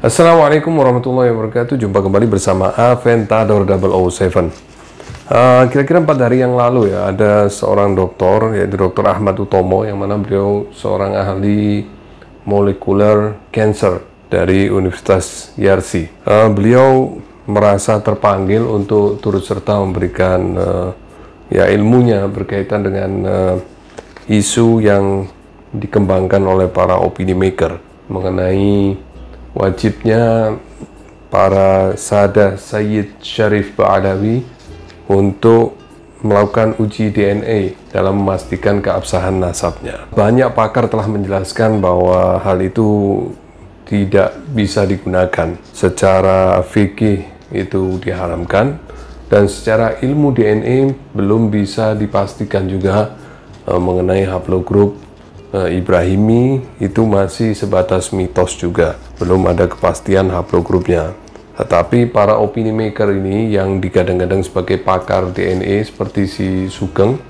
Assalamualaikum warahmatullahi wabarakatuh. Jumpa kembali bersama Aventador 007. Kira-kira 4 hari yang lalu ya, ada seorang dokter, yaitu Dr. Ahmad Utomo, yang mana beliau seorang ahli molecular cancer dari Universitas Yarsi. Beliau merasa terpanggil untuk turut serta memberikan ilmunya berkaitan dengan isu yang dikembangkan oleh para opini maker mengenai wajibnya para Sadah Sayyid Syarif Ba'alawi untuk melakukan uji DNA dalam memastikan keabsahan nasabnya. Banyak pakar telah menjelaskan bahwa hal itu tidak bisa digunakan. Secara fikih itu diharamkan, dan secara ilmu DNA belum bisa dipastikan juga mengenai haplogrup Ibrahimi, itu masih sebatas mitos juga, belum ada kepastian haplogrupnya. Tetapi para opini maker ini yang digadang-gadang sebagai pakar DNA seperti si Sugeng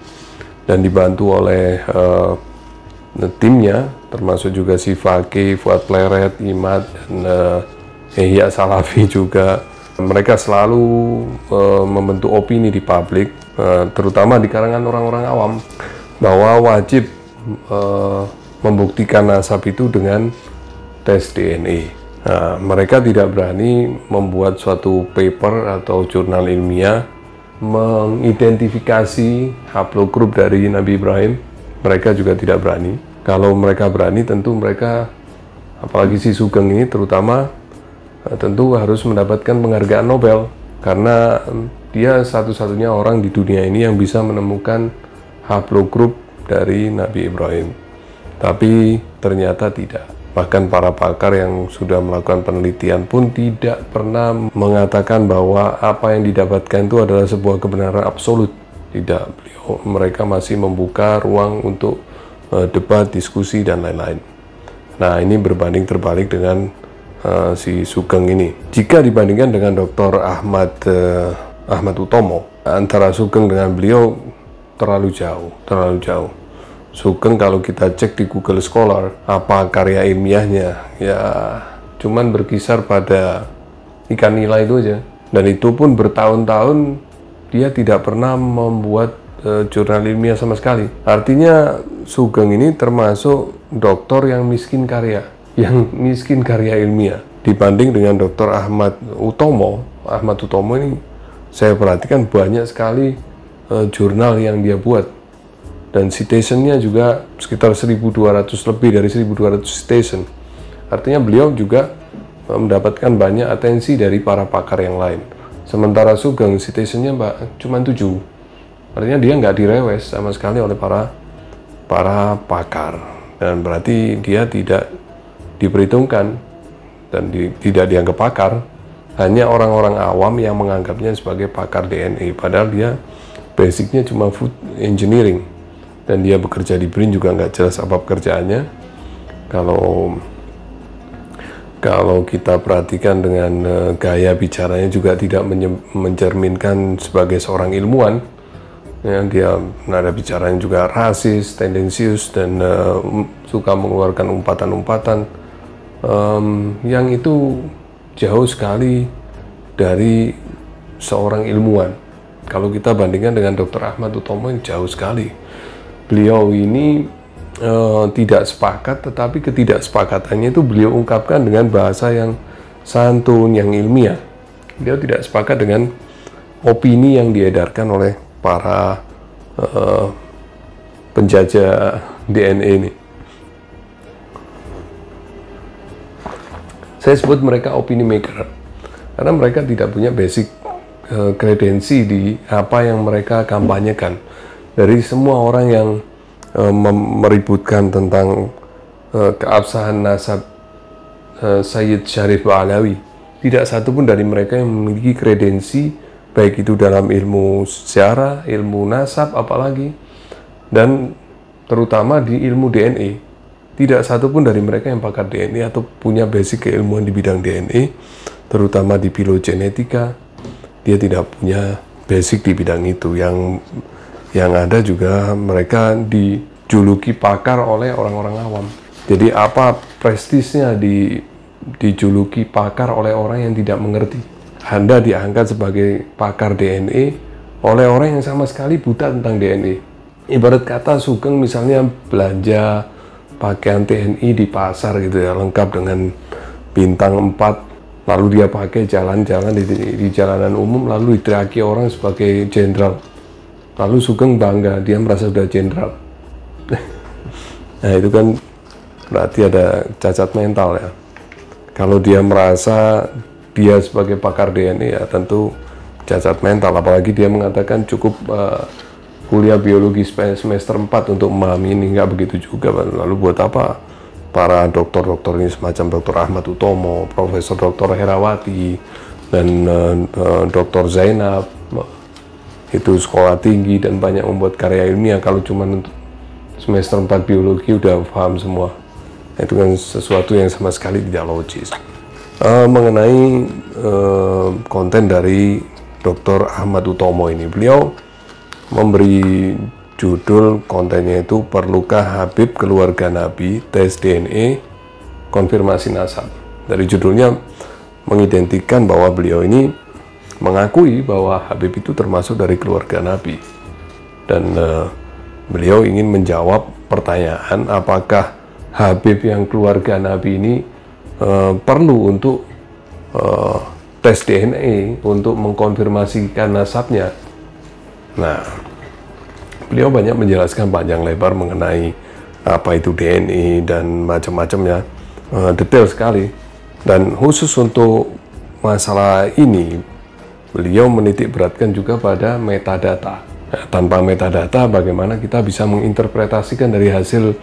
dan dibantu oleh timnya, termasuk juga si Fakih, Fuad Pleret, Imad, dan Ihya Salafi juga, mereka selalu membentuk opini di publik, terutama di kalangan orang-orang awam, bahwa wajib membuktikan nasab itu dengan tes DNA. Nah, mereka tidak berani membuat suatu paper atau jurnal ilmiah mengidentifikasi haplogrup dari Nabi Ibrahim. Mereka juga tidak berani. Kalau mereka berani, tentu mereka, apalagi si Sugeng ini terutama, tentu harus mendapatkan penghargaan Nobel, karena dia satu-satunya orang di dunia ini yang bisa menemukan haplogrup dari Nabi Ibrahim. Tapi ternyata tidak. Bahkan para pakar yang sudah melakukan penelitian pun tidak pernah mengatakan bahwa apa yang didapatkan itu adalah sebuah kebenaran absolut. Tidak. Mereka masih membuka ruang untuk debat, diskusi, dan lain-lain. Nah, ini berbanding terbalik dengan si Sugeng ini. Jika dibandingkan dengan Dr. Ahmad Utomo, antara Sugeng dengan beliau terlalu jauh. Sugeng kalau kita cek di Google Scholar, apa karya ilmiahnya, ya cuman berkisar pada ikan nila itu aja. Dan itu pun bertahun-tahun dia tidak pernah membuat jurnal ilmiah sama sekali. Artinya Sugeng ini termasuk dokter yang miskin karya ilmiah. Dibanding dengan Dr. Ahmad Utomo ini saya perhatikan banyak sekali jurnal yang dia buat, dan citationnya juga sekitar 1.200, lebih dari 1.200 citation. Artinya beliau juga mendapatkan banyak atensi dari para pakar yang lain. Sementara Sugeng citationnya cuma 7. Artinya dia nggak direwes sama sekali oleh para pakar, dan berarti dia tidak diperhitungkan dan tidak dianggap pakar. Hanya orang-orang awam yang menganggapnya sebagai pakar DNA, padahal dia basicnya cuma food engineering, dan dia bekerja di BRIN juga nggak jelas apa pekerjaannya. Kalau kita perhatikan dengan gaya bicaranya juga tidak mencerminkan sebagai seorang ilmuwan. Ya, dia nada bicaranya juga rasis, tendensius, dan suka mengeluarkan umpatan-umpatan yang itu jauh sekali dari seorang ilmuwan. Kalau kita bandingkan dengan Dr. Ahmad Utomo, yang jauh sekali. Beliau ini tidak sepakat, tetapi ketidaksepakatannya itu beliau ungkapkan dengan bahasa yang santun, yang ilmiah. Beliau tidak sepakat dengan opini yang diedarkan oleh para penjajah DNA ini. Saya sebut mereka opini maker karena mereka tidak punya basic kredensi di apa yang mereka kampanyekan. Dari semua orang yang meributkan tentang keabsahan nasab Sayyid Syarif Ba'alawi, tidak satu pun dari mereka yang memiliki kredensi, baik itu dalam ilmu sejarah, ilmu nasab apalagi, dan terutama di ilmu DNA. Tidak satu pun dari mereka yang pakar DNA atau punya basic keilmuan di bidang DNA, terutama di filogenetika. Dia tidak punya basic di bidang itu. Yang ada juga mereka dijuluki pakar oleh orang-orang awam. Jadi apa prestisnya di dijuluki pakar oleh orang yang tidak mengerti. Anda diangkat sebagai pakar DNA oleh orang yang sama sekali buta tentang DNA. Ibarat kata Sugeng misalnya belanja pakaian TNI di pasar gitu ya, lengkap dengan bintang 4, lalu dia pakai jalan-jalan di jalanan umum, lalu diteriaki orang sebagai jenderal. Lalu Sugeng bangga, dia merasa sudah jenderal. Nah itu kan berarti ada cacat mental ya. Kalau dia merasa dia sebagai pakar DNA ya tentu cacat mental, apalagi dia mengatakan cukup kuliah biologi semester 4 untuk memahami ini. Nggak begitu juga. Lalu buat apa para dokter-dokter ini semacam Dr. Ahmad Utomo, Profesor Dr. Herawati, dan Dr. Zainab itu sekolah tinggi dan banyak membuat karya ilmiah, kalau cuma semester 4 biologi udah paham semua? Itu kan sesuatu yang sama sekali tidak logis. Mengenai konten dari Dr. Ahmad Utomo ini, beliau memberi judul kontennya itu "Perlukah Habib Keluarga Nabi Tes DNA Konfirmasi Nasab". Dari judulnya mengidentikan bahwa beliau ini mengakui bahwa Habib itu termasuk dari keluarga Nabi, dan beliau ingin menjawab pertanyaan apakah Habib yang keluarga Nabi ini perlu untuk tes DNA untuk mengkonfirmasikan nasabnya. Nah, beliau banyak menjelaskan panjang lebar mengenai apa itu DNA dan macam-macamnya, detail sekali. Dan khusus untuk masalah ini, beliau menitik beratkan juga pada metadata. Nah, tanpa metadata, bagaimana kita bisa menginterpretasikan dari hasil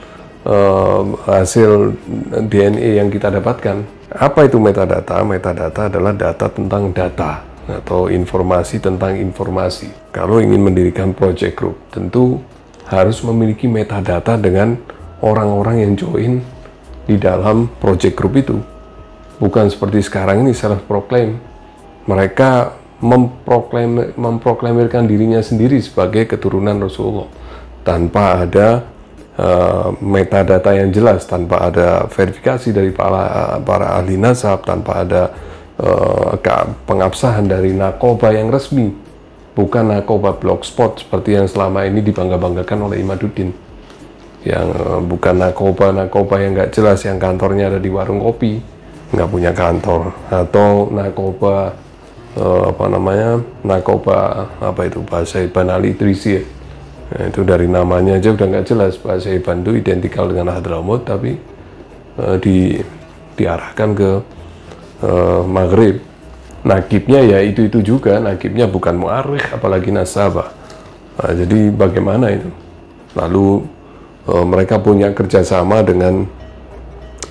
DNA yang kita dapatkan? Apa itu metadata? Metadata adalah data tentang data atau informasi tentang informasi. Kalau ingin mendirikan project group, tentu harus memiliki metadata dengan orang-orang yang join di dalam project group itu. Bukan seperti sekarang ini self-proclaim. Mereka memproklamirkan dirinya sendiri sebagai keturunan Rasulullah tanpa ada metadata yang jelas, tanpa ada verifikasi dari para ahli nasab, tanpa ada pengabsahan dari nakoba yang resmi, bukan nakoba blogspot seperti yang selama ini dibangga-banggakan oleh Imaduddin, yang bukan nakoba yang nggak jelas, yang kantornya ada di warung kopi, nggak punya kantor, atau nakoba nakoba apa itu bahasa Ibn Ali Idrisi ya. Nah, itu dari namanya aja udah nggak jelas, bahasa Ibn itu identikal dengan Hadramaut, tapi diarahkan ke Maghrib. Nakibnya ya itu juga, nakibnya bukan mu'arikh apalagi nasabah. Nah, jadi bagaimana itu? Lalu mereka punya kerjasama dengan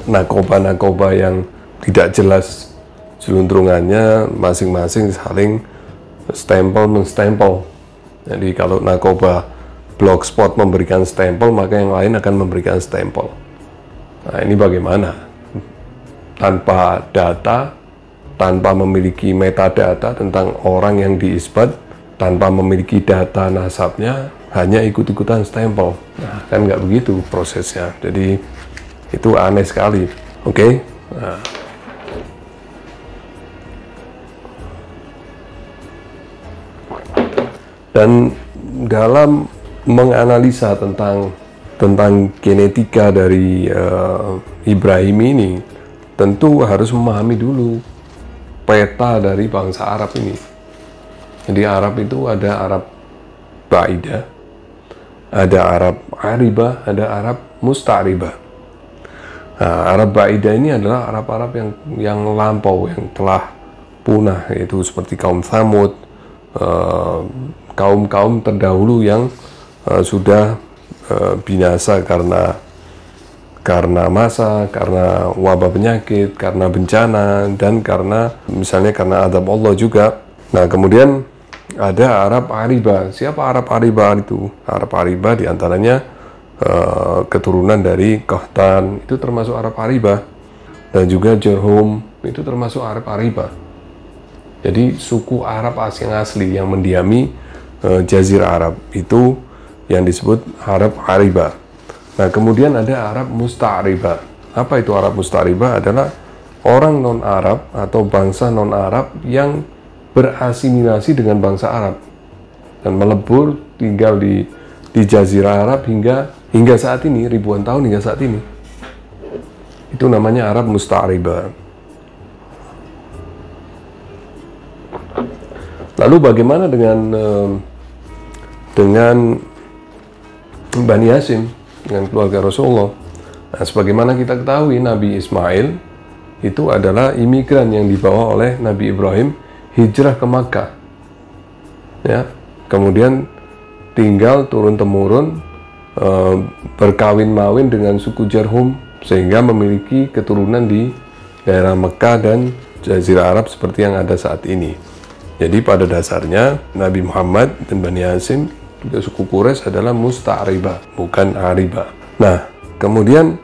nakoba yang tidak jelas seluntrungannya, masing-masing saling menstempel. Jadi kalau nakoba blogspot memberikan stempel, maka yang lain akan memberikan stempel. Nah, ini bagaimana? Tanpa data, tanpa memiliki metadata tentang orang yang diisbat, tanpa memiliki data nasabnya, hanya ikut-ikutan stempel. Nah, kan nggak begitu prosesnya. Jadi itu aneh sekali. Oke? Nah. Dan dalam menganalisa tentang genetika dari Ibrahim ini, tentu harus memahami dulu peta dari bangsa Arab ini. Jadi Arab itu ada Arab Ba'idah, ada Arab Aribah, ada Arab Musta'ribah. Nah, Arab Ba'idah ini adalah Arab-Arab yang lampau, yang telah punah, yaitu seperti kaum Tsamud, kaum-kaum terdahulu yang sudah binasa karena masa, karena wabah penyakit, karena bencana, dan karena azab Allah juga. Nah, kemudian ada Arab Aribah. Siapa Arab Aribah itu? Arab Aribah diantaranya keturunan dari Qahtan, itu termasuk Arab Aribah, dan juga Jurhum, itu termasuk Arab Aribah. Jadi suku Arab yang asli yang mendiami Jazirah Arab itu yang disebut Arab Aribah. Nah, kemudian ada Arab Musta'ribah. Apa itu Arab Musta'ribah? Adalah orang non-Arab atau bangsa non-Arab yang berasimilasi dengan bangsa Arab dan melebur tinggal di Jazirah Arab hingga saat ini, ribuan tahun hingga saat ini. Itu namanya Arab Musta'ribah. Lalu bagaimana dengan Bani Hashim, dengan keluarga Rasulullah? Nah, sebagaimana kita ketahui, Nabi Ismail itu adalah imigran yang dibawa oleh Nabi Ibrahim hijrah ke Makkah. Ya, kemudian tinggal turun-temurun, berkawin-mawin dengan suku Jarhum, sehingga memiliki keturunan di daerah Mekah dan Jazirah Arab seperti yang ada saat ini. Jadi pada dasarnya Nabi Muhammad dan Bani Hashim, juga suku Quraisy, adalah Musta'ribah, bukan Aribah. Nah, kemudian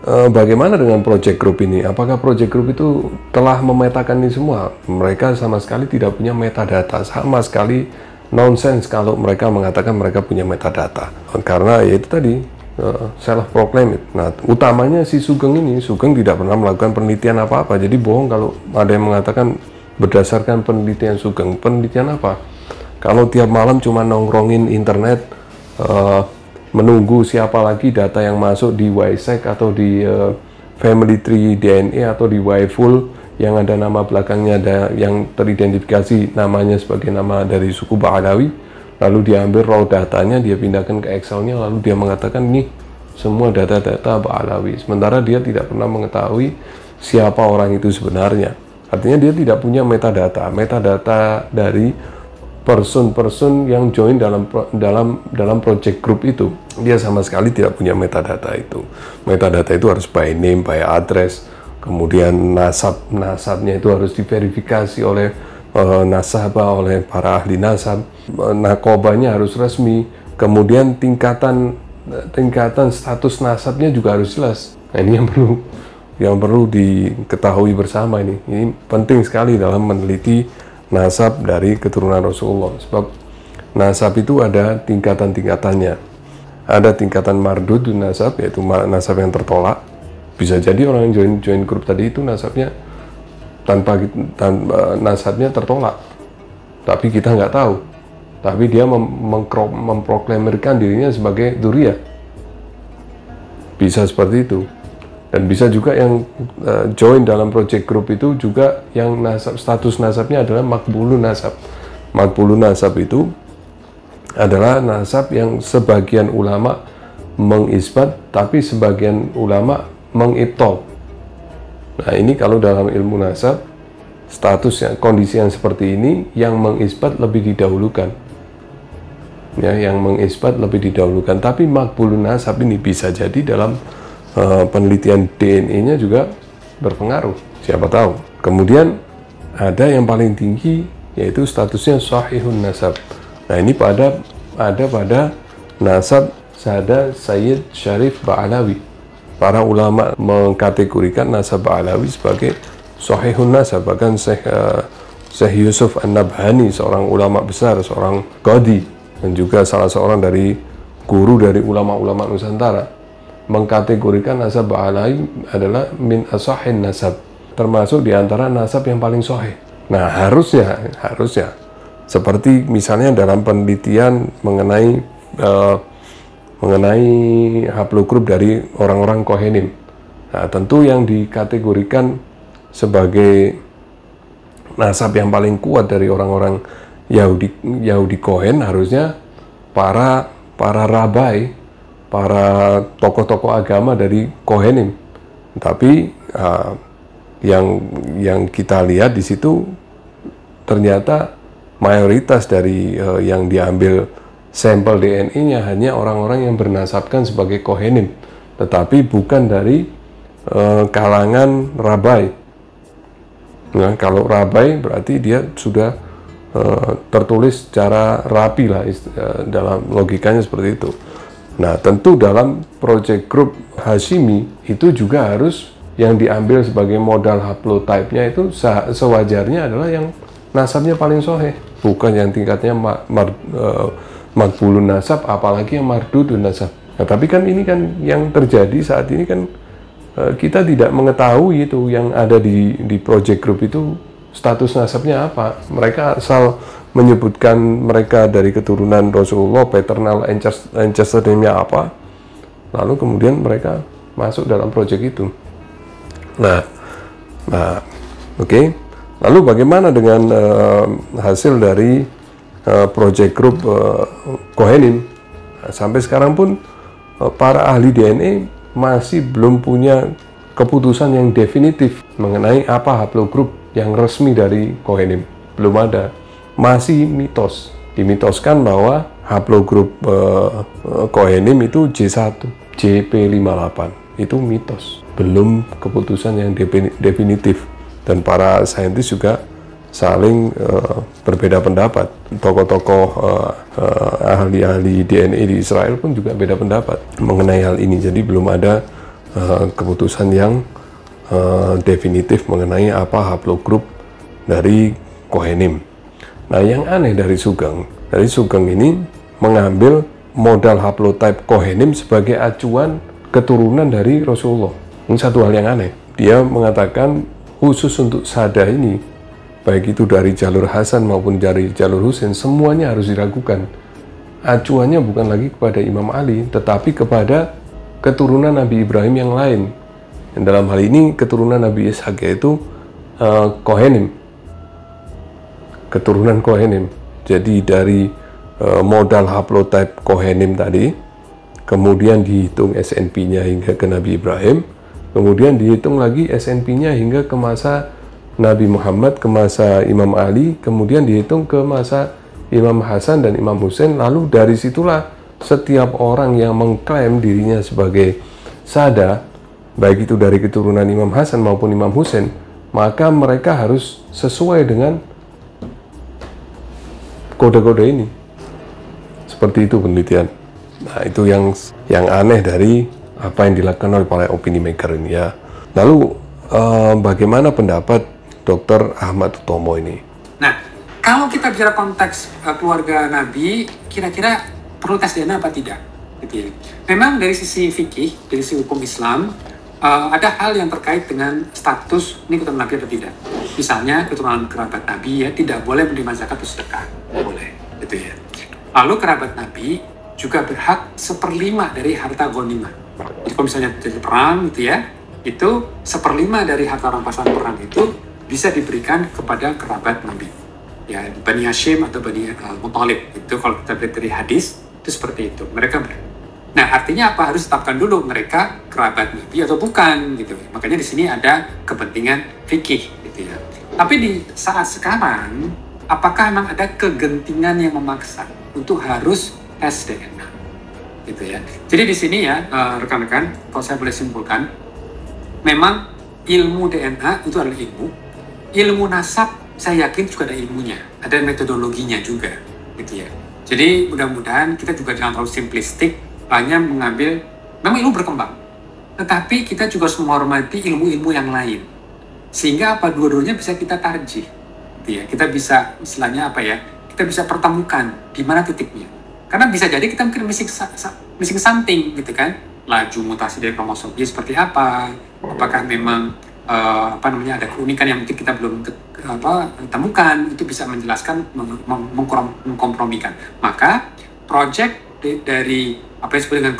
bagaimana dengan Project Group ini? Apakah Project Group itu telah memetakan ini semua? Mereka sama sekali tidak punya metadata, sama sekali nonsense kalau mereka mengatakan mereka punya metadata. Karena ya itu tadi, self-proclaimed. Nah, utamanya si Sugeng ini, Sugeng tidak pernah melakukan penelitian apa-apa. Jadi bohong kalau ada yang mengatakan berdasarkan penelitian Sugeng. Penelitian apa? Kalau tiap malam cuma nongkrongin internet, menunggu siapa lagi data yang masuk di YSEC atau di Family Tree DNA atau di YFull yang ada nama belakangnya, ada yang teridentifikasi namanya sebagai nama dari suku Ba'alawi, lalu diambil raw datanya, dia pindahkan ke Excelnya, lalu dia mengatakan nih semua data-data Ba'alawi, sementara dia tidak pernah mengetahui siapa orang itu sebenarnya. Artinya dia tidak punya metadata dari person-person yang join dalam project group itu. Dia sama sekali tidak punya metadata itu. Metadata itu harus by name, by address, kemudian nasabnya itu harus diverifikasi oleh nasabah, oleh para ahli nasab, nakobanya harus resmi, kemudian tingkatan status nasabnya juga harus jelas. Nah, ini yang perlu diketahui bersama ini. Ini penting sekali dalam meneliti nasab dari keturunan Rasulullah. Sebab nasab itu ada tingkatan-tingkatannya. Ada tingkatan mardud nasab, yaitu nasab yang tertolak. Bisa jadi orang yang join grup tadi itu nasabnya tanpa nasabnya tertolak. Tapi kita nggak tahu. Tapi dia memproklamirkan dirinya sebagai dzurriyyah. Bisa seperti itu. Dan bisa juga yang join dalam project group itu juga yang status nasabnya adalah makbulun nasab. Makbulun nasab itu adalah nasab yang sebagian ulama mengisbat, tapi sebagian ulama mengibtal. Nah, ini kalau dalam ilmu nasab, statusnya, kondisi yang seperti ini, yang mengisbat lebih didahulukan. Ya, yang mengisbat lebih didahulukan. Tapi makbulun nasab ini bisa jadi dalam penelitian DNA-nya juga berpengaruh, siapa tahu. Kemudian ada yang paling tinggi, yaitu statusnya sahihun nasab. Nah, ini ada pada nasab Sada Sayyid Syarif Ba'alawi. Para ulama mengkategorikan nasab Ba'alawi sebagai sahihun nasab. Bahkan Syekh Yusuf An-Nabhani, seorang ulama besar, seorang qadhi, dan juga salah seorang dari guru dari ulama-ulama Nusantara, mengkategorikan nasab Ba'alawi adalah min asahin nasab, termasuk diantara nasab yang paling sahih. Nah, harusnya seperti misalnya dalam penelitian mengenai haplogrup dari orang-orang Kohenim. Nah, tentu yang dikategorikan sebagai nasab yang paling kuat dari orang-orang Yahudi Kohen harusnya para rabai, para tokoh-tokoh agama dari Kohenim. Tapi yang kita lihat di situ ternyata mayoritas dari yang diambil sampel DNA-nya hanya orang-orang yang bernasabkan sebagai Kohenim, tetapi bukan dari kalangan rabai. Nah, kalau rabai berarti dia sudah tertulis secara rapi lah, dalam logikanya seperti itu. Nah, tentu dalam project group Hashimi itu juga harus yang diambil sebagai modal haplotype-nya itu sewajarnya adalah yang nasabnya paling sahih, bukan yang tingkatnya makbulun nasab, apalagi yang mardudun nasab. Nah, tapi kan ini kan yang terjadi saat ini kan kita tidak mengetahui itu yang ada di project group itu status nasabnya apa. Mereka asal menyebutkan mereka dari keturunan Rasulullah, paternal ancestor name-nya apa, lalu kemudian mereka masuk dalam project itu. Nah, oke. Lalu bagaimana dengan hasil dari project group Kohenim? Sampai sekarang pun para ahli DNA masih belum punya keputusan yang definitif mengenai apa haplogroup yang resmi dari Kohenim. Belum ada. Masih mitos. Dimitoskan bahwa haplogroup Kohenim itu J1, JP58. Itu mitos. Belum keputusan yang definitif. Dan para saintis juga saling berbeda pendapat. Tokoh-tokoh ahli-ahli DNA di Israel pun juga beda pendapat mengenai hal ini. Jadi belum ada keputusan yang definitif mengenai apa haplogroup dari Kohenim. Nah, yang aneh dari Sugeng ini mengambil modal haplotype Kohenim sebagai acuan keturunan dari Rasulullah. Ini satu hal yang aneh. Dia mengatakan khusus untuk Sada ini, baik itu dari jalur Hasan maupun dari jalur Husain, semuanya harus diragukan. Acuannya bukan lagi kepada Imam Ali, tetapi kepada keturunan Nabi Ibrahim yang lain. Dan dalam hal ini keturunan Nabi Ishak, yaitu Kohenim. Keturunan Kohenim. Jadi dari modal haplotype Kohenim tadi, kemudian dihitung SNP-nya hingga ke Nabi Ibrahim, kemudian dihitung lagi SNP-nya hingga ke masa Nabi Muhammad, ke masa Imam Ali, kemudian dihitung ke masa Imam Hasan dan Imam Husain. Lalu dari situlah setiap orang yang mengklaim dirinya sebagai Sada, baik itu dari keturunan Imam Hasan maupun Imam Husain, maka mereka harus sesuai dengan kode-kode ini. Seperti itu penelitian. Nah, itu yang aneh dari apa yang dilakukan oleh para opini maker ini ya. Lalu bagaimana pendapat Dr. Ahmad Utomo ini? Nah, kalau kita bicara konteks keluarga Nabi, kira-kira perlu tes DNA apa tidak? Gitu ya. Memang dari sisi fikih, dari sisi hukum Islam, ada hal yang terkait dengan status ini keturunan Nabi atau tidak. Misalnya keturunan kerabat Nabi ya tidak boleh menerima zakat atau sedekah, boleh, gitu ya. Lalu kerabat Nabi juga berhak 1/5 dari harta ghanimah. Jadi kalau misalnya terjadi perang gitu ya, itu 1/5 dari harta rampasan perang itu bisa diberikan kepada kerabat Nabi. Ya, Bani Hashim atau Bani Muthalib. Itu kalau kita lihat dari hadis, itu seperti itu. Nah, artinya apa? Harus tetapkan dulu mereka kerabat Nabi atau bukan gitu. Makanya di sini ada kepentingan fikih gitu ya. Tapi di saat sekarang, apakah memang ada kegentingan yang memaksa untuk harus tes DNA? Gitu ya. Jadi di sini ya, rekan-rekan, kalau saya boleh simpulkan, memang ilmu DNA itu adalah ilmu nasab, saya yakin juga ada ilmunya, ada metodologinya juga, gitu ya. Jadi mudah-mudahan kita juga jangan terlalu simplistik, hanya mengambil, memang ilmu berkembang, tetapi kita juga harus menghormati ilmu-ilmu yang lain, sehingga apa dua-duanya bisa kita tarjih, gitu ya. Kita bisa, istilahnya apa ya, kita bisa pertemukan di mana titiknya. Karena bisa jadi kita mungkin missing something gitu kan, laju mutasi dari kromosomnya seperti apa, apakah memang ada keunikan yang mungkin kita belum temukan, itu bisa menjelaskan, mengkompromikan. Maka project dari apa yang disebut dengan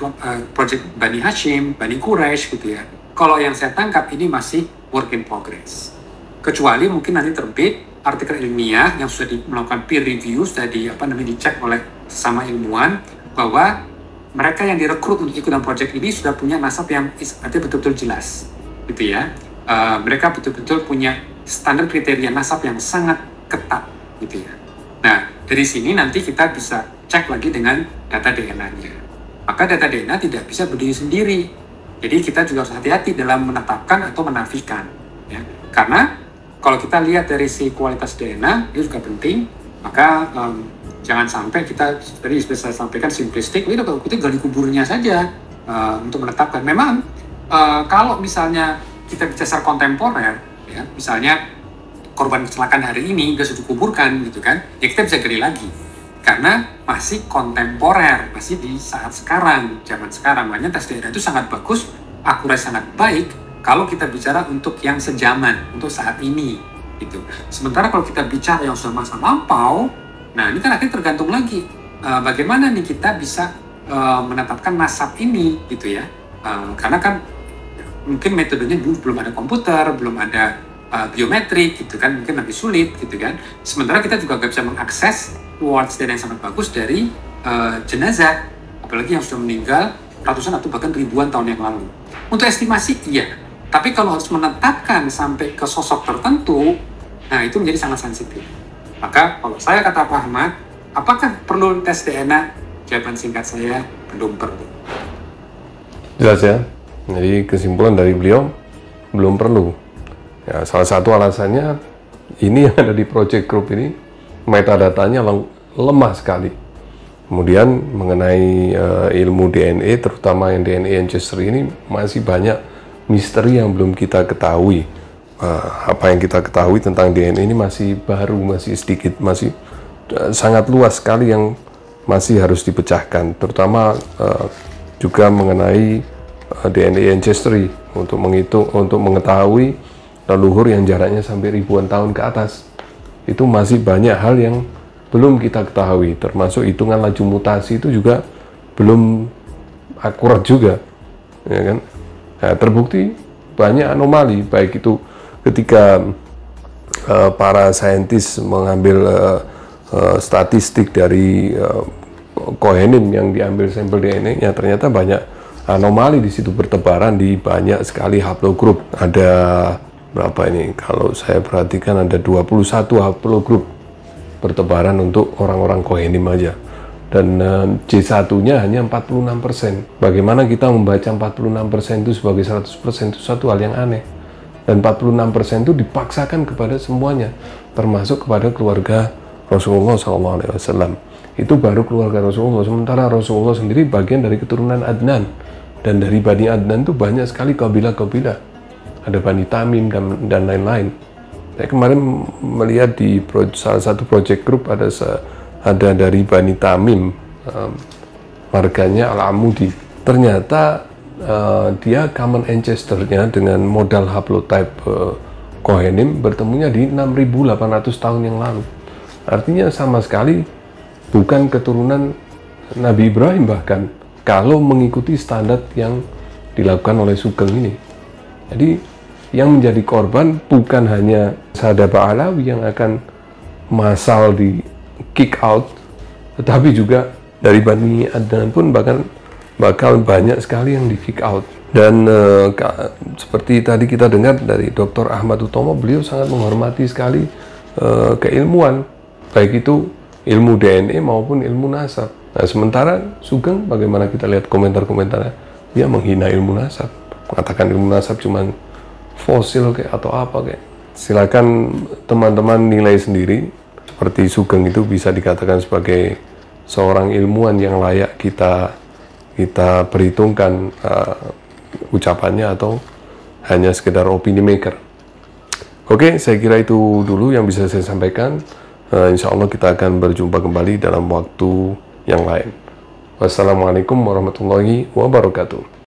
project Bani Hashim, Bani Quraisy gitu ya, kalau yang saya tangkap ini masih work in progress. Kecuali mungkin nanti terbit artikel ilmiah yang sudah melakukan peer review, sudah dicek oleh sesama ilmuwan bahwa mereka yang direkrut untuk ikut dalam proyek ini sudah punya nasab yang artinya betul-betul jelas, gitu ya. Mereka betul-betul punya standar kriteria nasab yang sangat ketat, gitu ya. Nah, dari sini nanti kita bisa cek lagi dengan data DNA-nya. Maka data DNA tidak bisa berdiri sendiri. Jadi kita juga harus hati-hati dalam menetapkan atau menafikan, ya. Karena kalau kita lihat dari si kualitas DNA, itu juga penting. Maka jangan sampai kita, tadi sudah saya sampaikan simplistik, itu gali kuburnya saja untuk menetapkan. Memang kalau misalnya kita bicara secara kontemporer, ya, misalnya korban kecelakaan hari ini sudah dikuburkan, gitu kan, ya kita bisa gali lagi. Karena masih kontemporer, masih di saat sekarang, zaman sekarang. Makanya tes DNA itu sangat bagus, akurasi sangat baik, kalau kita bicara untuk yang sejaman, untuk saat ini, gitu. Sementara kalau kita bicara yang sudah masa lampau, nah ini kan akhirnya tergantung lagi bagaimana nih kita bisa menetapkan nasab ini, gitu ya. Karena kan mungkin metodenya dulu belum ada komputer, belum ada biometrik, gitu kan, mungkin lebih sulit, gitu kan. Sementara kita juga nggak bisa mengakses rewards data yang sangat bagus dari jenazah, apalagi yang sudah meninggal ratusan atau bahkan ribuan tahun yang lalu. Untuk estimasi, iya. Tapi kalau harus menetapkan sampai ke sosok tertentu, nah itu menjadi sangat sensitif. Maka kalau saya kata Pak Ahmad, apakah perlu tes DNA? Jawaban singkat saya, belum perlu. Jelas ya. Jadi kesimpulan dari beliau, belum perlu. Ya, salah satu alasannya, ini yang ada di project group ini, metadatanya lemah sekali. Kemudian mengenai ilmu DNA, terutama yang DNA ancestry ini, masih banyak misteri yang belum kita ketahui. Apa yang kita ketahui tentang DNA ini masih baru, masih sedikit, masih sangat luas sekali yang masih harus dipecahkan, terutama juga mengenai DNA ancestry untuk mengetahui leluhur yang jaraknya sampai ribuan tahun ke atas. Itu masih banyak hal yang belum kita ketahui, termasuk hitungan laju mutasi itu juga belum akurat juga, ya kan? Nah, terbukti banyak anomali, baik itu ketika para saintis mengambil statistik dari Kohenim yang diambil sampel DNA-nya, ternyata banyak anomali di situ bertebaran di banyak sekali haplogroup. Ada berapa ini? Kalau saya perhatikan ada 21 haplogroup bertebaran untuk orang-orang Kohenim aja. Dan C1-nya hanya 46%. Bagaimana kita membaca 46% itu sebagai 100% itu satu hal yang aneh. Dan 46% itu dipaksakan kepada semuanya, termasuk kepada keluarga Rasulullah SAW. Itu baru keluarga Rasulullah. Sementara Rasulullah sendiri bagian dari keturunan Adnan. Dan dari Bani Adnan itu banyak sekali kabilah-kabilah. Ada Bani Tamim dan lain-lain. Saya kemarin melihat di salah satu project group ada dari Bani Tamim, marganya Al-Amudi. Ternyata dia common ancestor-nya dengan modal haplotype Kohenim bertemunya di 6.800 tahun yang lalu. Artinya sama sekali bukan keturunan Nabi Ibrahim, bahkan kalau mengikuti standar yang dilakukan oleh Sugeng ini. Jadi yang menjadi korban bukan hanya Sadaba Alawi yang akan massal di kick out, tetapi juga dari Bani Adnan pun bakal banyak sekali yang di kick out. Dan seperti tadi kita dengar dari Dr. Ahmad Utomo, beliau sangat menghormati sekali keilmuan, baik itu ilmu DNA maupun ilmu nasab. Nah, sementara Sugeng, bagaimana kita lihat komentar-komentarnya, dia menghina ilmu nasab, mengatakan ilmu nasab cuman fosil kayak atau apa kayak. Silakan teman-teman nilai sendiri. Seperti Sugeng itu bisa dikatakan sebagai seorang ilmuwan yang layak kita perhitungkan ucapannya atau hanya sekedar opini maker. Oke, saya kira itu dulu yang bisa saya sampaikan. Insya Allah kita akan berjumpa kembali dalam waktu yang lain. Wassalamualaikum warahmatullahi wabarakatuh.